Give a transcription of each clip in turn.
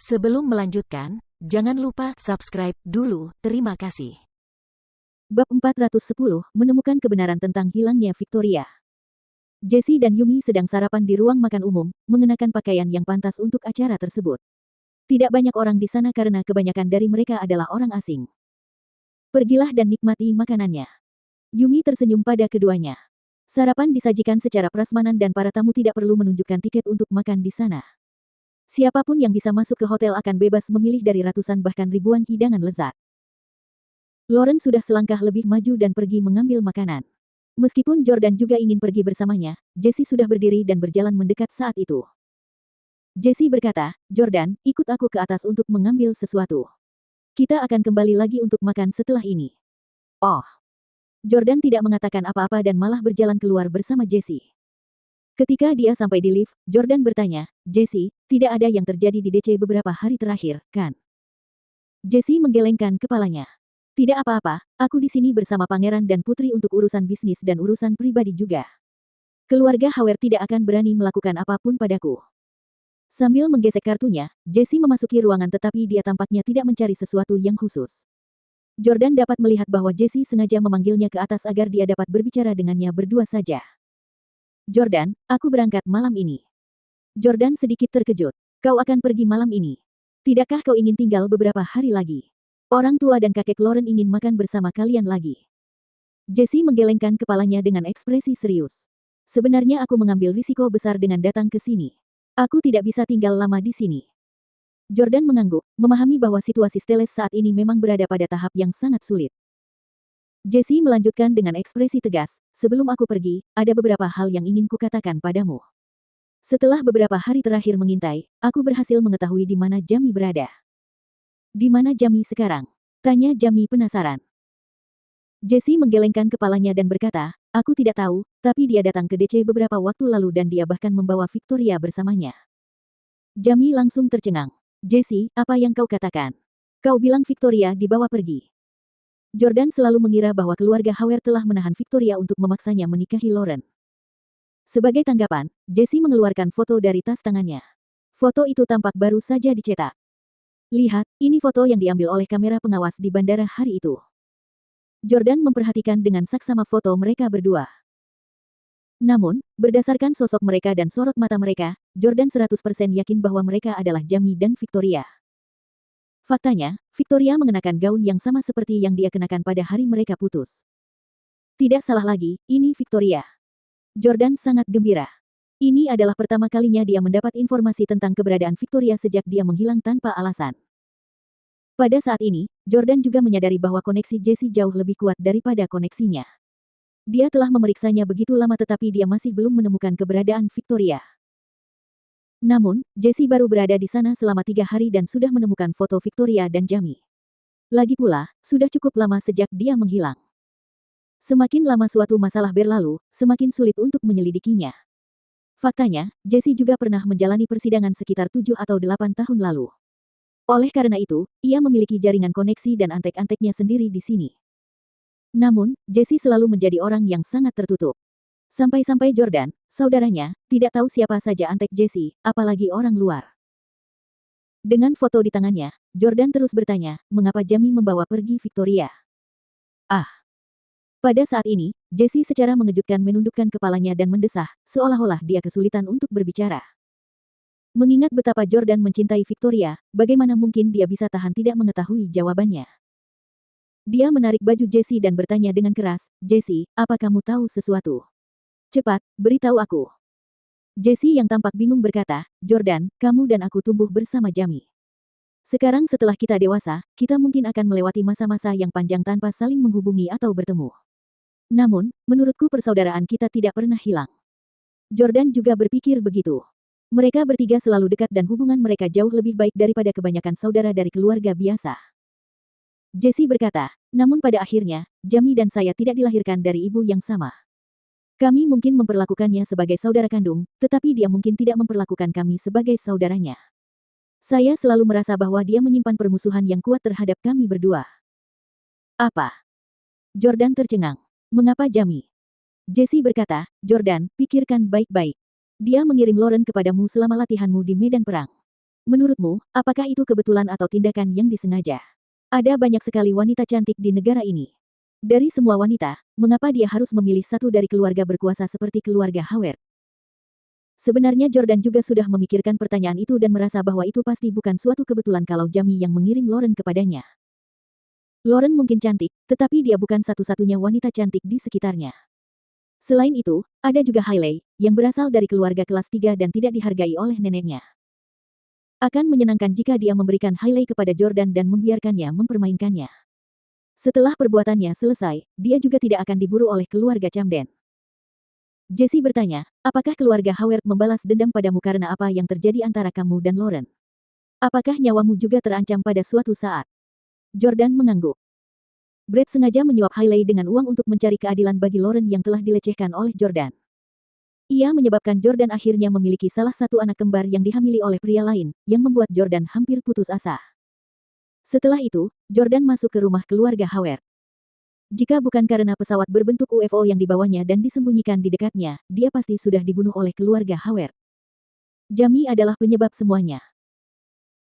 Sebelum melanjutkan, jangan lupa subscribe dulu. Terima kasih. Bab 410, menemukan kebenaran tentang hilangnya Victoria. Jessie dan Yumi sedang sarapan di ruang makan umum, mengenakan pakaian yang pantas untuk acara tersebut. Tidak banyak orang di sana karena kebanyakan dari mereka adalah orang asing. Pergilah dan nikmati makanannya. Yumi tersenyum pada keduanya. Sarapan disajikan secara prasmanan dan para tamu tidak perlu menunjukkan tiket untuk makan di sana. Siapapun yang bisa masuk ke hotel akan bebas memilih dari ratusan bahkan ribuan hidangan lezat. Lauren sudah selangkah lebih maju dan pergi mengambil makanan. Meskipun Jordan juga ingin pergi bersamanya, Jessie sudah berdiri dan berjalan mendekat saat itu. Jessie berkata, "Jordan, ikut aku ke atas untuk mengambil sesuatu. Kita akan kembali lagi untuk makan setelah ini." Oh. Jordan tidak mengatakan apa-apa dan malah berjalan keluar bersama Jessie. Ketika dia sampai di lift, Jordan bertanya, "Jessie, tidak ada yang terjadi di DC beberapa hari terakhir, kan?" Jessie menggelengkan kepalanya. "Tidak apa-apa, aku di sini bersama pangeran dan putri untuk urusan bisnis dan urusan pribadi juga. Keluarga Howard tidak akan berani melakukan apapun padaku." Sambil menggesek kartunya, Jessie memasuki ruangan tetapi dia tampaknya tidak mencari sesuatu yang khusus. Jordan dapat melihat bahwa Jessie sengaja memanggilnya ke atas agar dia dapat berbicara dengannya berdua saja. "Jordan, aku berangkat malam ini." Jordan sedikit terkejut. "Kau akan pergi malam ini? Tidakkah kau ingin tinggal beberapa hari lagi? Orang tua dan kakek Lauren ingin makan bersama kalian lagi." Jessie menggelengkan kepalanya dengan ekspresi serius. "Sebenarnya aku mengambil risiko besar dengan datang ke sini. Aku tidak bisa tinggal lama di sini." Jordan mengangguk, memahami bahwa situasi Steles saat ini memang berada pada tahap yang sangat sulit. Jessie melanjutkan dengan ekspresi tegas, "Sebelum aku pergi, ada beberapa hal yang ingin kukatakan padamu. Setelah beberapa hari terakhir mengintai, aku berhasil mengetahui di mana Jamie berada." "Di mana Jamie sekarang?" tanya Jamie penasaran. Jessie menggelengkan kepalanya dan berkata, "Aku tidak tahu, tapi dia datang ke DC beberapa waktu lalu dan dia bahkan membawa Victoria bersamanya." Jamie langsung tercengang. "Jessie, apa yang kau katakan? Kau bilang Victoria dibawa pergi?" Jordan selalu mengira bahwa keluarga Howard telah menahan Victoria untuk memaksanya menikahi Lauren. Sebagai tanggapan, Jessie mengeluarkan foto dari tas tangannya. Foto itu tampak baru saja dicetak. "Lihat, ini foto yang diambil oleh kamera pengawas di bandara hari itu." Jordan memperhatikan dengan saksama foto mereka berdua. Namun, berdasarkan sosok mereka dan sorot mata mereka, Jordan 100% yakin bahwa mereka adalah Jamie dan Victoria. Faktanya, Victoria mengenakan gaun yang sama seperti yang dia kenakan pada hari mereka putus. Tidak salah lagi, ini Victoria. Jordan sangat gembira. Ini adalah pertama kalinya dia mendapat informasi tentang keberadaan Victoria sejak dia menghilang tanpa alasan. Pada saat ini, Jordan juga menyadari bahwa koneksi Jessie jauh lebih kuat daripada koneksinya. Dia telah memeriksanya begitu lama tetapi dia masih belum menemukan keberadaan Victoria. Namun, Jessie baru berada di sana selama 3 hari dan sudah menemukan foto Victoria dan Jamie. Lagi pula, sudah cukup lama sejak dia menghilang. Semakin lama suatu masalah berlalu, semakin sulit untuk menyelidikinya. Faktanya, Jessie juga pernah menjalani persidangan sekitar 7 atau 8 tahun lalu. Oleh karena itu, ia memiliki jaringan koneksi dan antek-anteknya sendiri di sini. Namun, Jessie selalu menjadi orang yang sangat tertutup. Sampai-sampai Jordan, saudaranya, tidak tahu siapa saja antek Jessie, apalagi orang luar. Dengan foto di tangannya, Jordan terus bertanya, mengapa Jamie membawa pergi Victoria? Ah. Pada saat ini, Jessie secara mengejutkan menundukkan kepalanya dan mendesah, seolah-olah dia kesulitan untuk berbicara. Mengingat betapa Jordan mencintai Victoria, bagaimana mungkin dia bisa tahan tidak mengetahui jawabannya? Dia menarik baju Jessie dan bertanya dengan keras, "Jessie, apa kamu tahu sesuatu? Cepat, beritahu aku." Jessie yang tampak bingung berkata, "Jordan, kamu dan aku tumbuh bersama Jamie. Sekarang setelah kita dewasa, kita mungkin akan melewati masa-masa yang panjang tanpa saling menghubungi atau bertemu. Namun, menurutku persaudaraan kita tidak pernah hilang." Jordan juga berpikir begitu. Mereka bertiga selalu dekat dan hubungan mereka jauh lebih baik daripada kebanyakan saudara dari keluarga biasa. Jessie berkata, "Namun pada akhirnya, Jamie dan saya tidak dilahirkan dari ibu yang sama. Kami mungkin memperlakukannya sebagai saudara kandung, tetapi dia mungkin tidak memperlakukan kami sebagai saudaranya. Saya selalu merasa bahwa dia menyimpan permusuhan yang kuat terhadap kami berdua." "Apa?" Jordan tercengang. "Mengapa Jamie?" Jessie berkata, "Jordan, pikirkan baik-baik. Dia mengirim Lauren kepadamu selama latihanmu di medan perang. Menurutmu, apakah itu kebetulan atau tindakan yang disengaja? Ada banyak sekali wanita cantik di negara ini. Dari semua wanita, mengapa dia harus memilih satu dari keluarga berkuasa seperti keluarga Howard? Sebenarnya Jordan juga sudah memikirkan pertanyaan itu dan merasa bahwa itu pasti bukan suatu kebetulan kalau Jamie yang mengirim Lauren kepadanya. Lauren mungkin cantik, tetapi dia bukan satu-satunya wanita cantik di sekitarnya. Selain itu, ada juga Hailey, yang berasal dari keluarga kelas 3 dan tidak dihargai oleh neneknya. Akan menyenangkan jika dia memberikan Hailey kepada Jordan dan membiarkannya mempermainkannya. Setelah perbuatannya selesai, dia juga tidak akan diburu oleh keluarga Camden. Jesse bertanya, apakah keluarga Howard membalas dendam padamu karena apa yang terjadi antara kamu dan Lauren? Apakah nyawamu juga terancam pada suatu saat? Jordan mengangguk. Brett sengaja menyuap Hailey dengan uang untuk mencari keadilan bagi Lauren yang telah dilecehkan oleh Jordan. Ia menyebabkan Jordan akhirnya memiliki salah satu anak kembar yang dihamili oleh pria lain, yang membuat Jordan hampir putus asa. Setelah itu, Jordan masuk ke rumah keluarga Howard. Jika bukan karena pesawat berbentuk UFO yang dibawanya dan disembunyikan di dekatnya, dia pasti sudah dibunuh oleh keluarga Howard. Jamie adalah penyebab semuanya.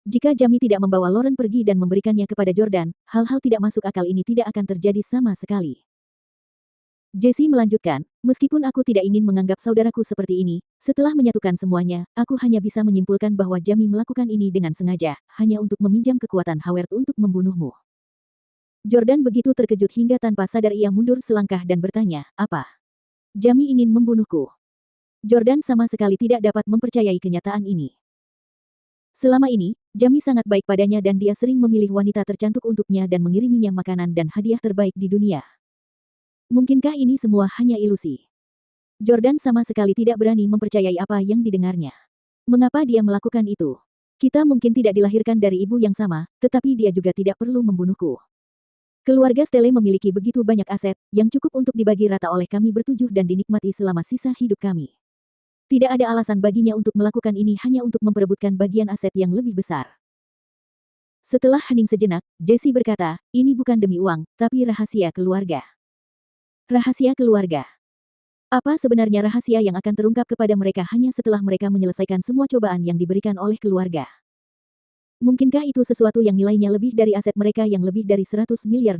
Jika Jamie tidak membawa Lauren pergi dan memberikannya kepada Jordan, hal-hal tidak masuk akal ini tidak akan terjadi sama sekali. Jesse melanjutkan, meskipun aku tidak ingin menganggap saudaraku seperti ini, setelah menyatukan semuanya, aku hanya bisa menyimpulkan bahwa Jamie melakukan ini dengan sengaja, hanya untuk meminjam kekuatan Howard untuk membunuhmu. Jordan begitu terkejut hingga tanpa sadar ia mundur selangkah dan bertanya, apa? Jamie ingin membunuhku. Jordan sama sekali tidak dapat mempercayai kenyataan ini. Selama ini, Jamie sangat baik padanya dan dia sering memilih wanita tercantik untuknya dan mengiriminya makanan dan hadiah terbaik di dunia. Mungkinkah ini semua hanya ilusi? Jordan sama sekali tidak berani mempercayai apa yang didengarnya. Mengapa dia melakukan itu? Kita mungkin tidak dilahirkan dari ibu yang sama, tetapi dia juga tidak perlu membunuhku. Keluarga Stelle memiliki begitu banyak aset, yang cukup untuk dibagi rata oleh kami bertujuh dan dinikmati selama sisa hidup kami. Tidak ada alasan baginya untuk melakukan ini hanya untuk memperebutkan bagian aset yang lebih besar. Setelah hening sejenak, Jesse berkata, ini bukan demi uang, tapi rahasia keluarga. Rahasia keluarga. Apa sebenarnya rahasia yang akan terungkap kepada mereka hanya setelah mereka menyelesaikan semua cobaan yang diberikan oleh keluarga? Mungkinkah itu sesuatu yang nilainya lebih dari aset mereka yang lebih dari $100 miliar?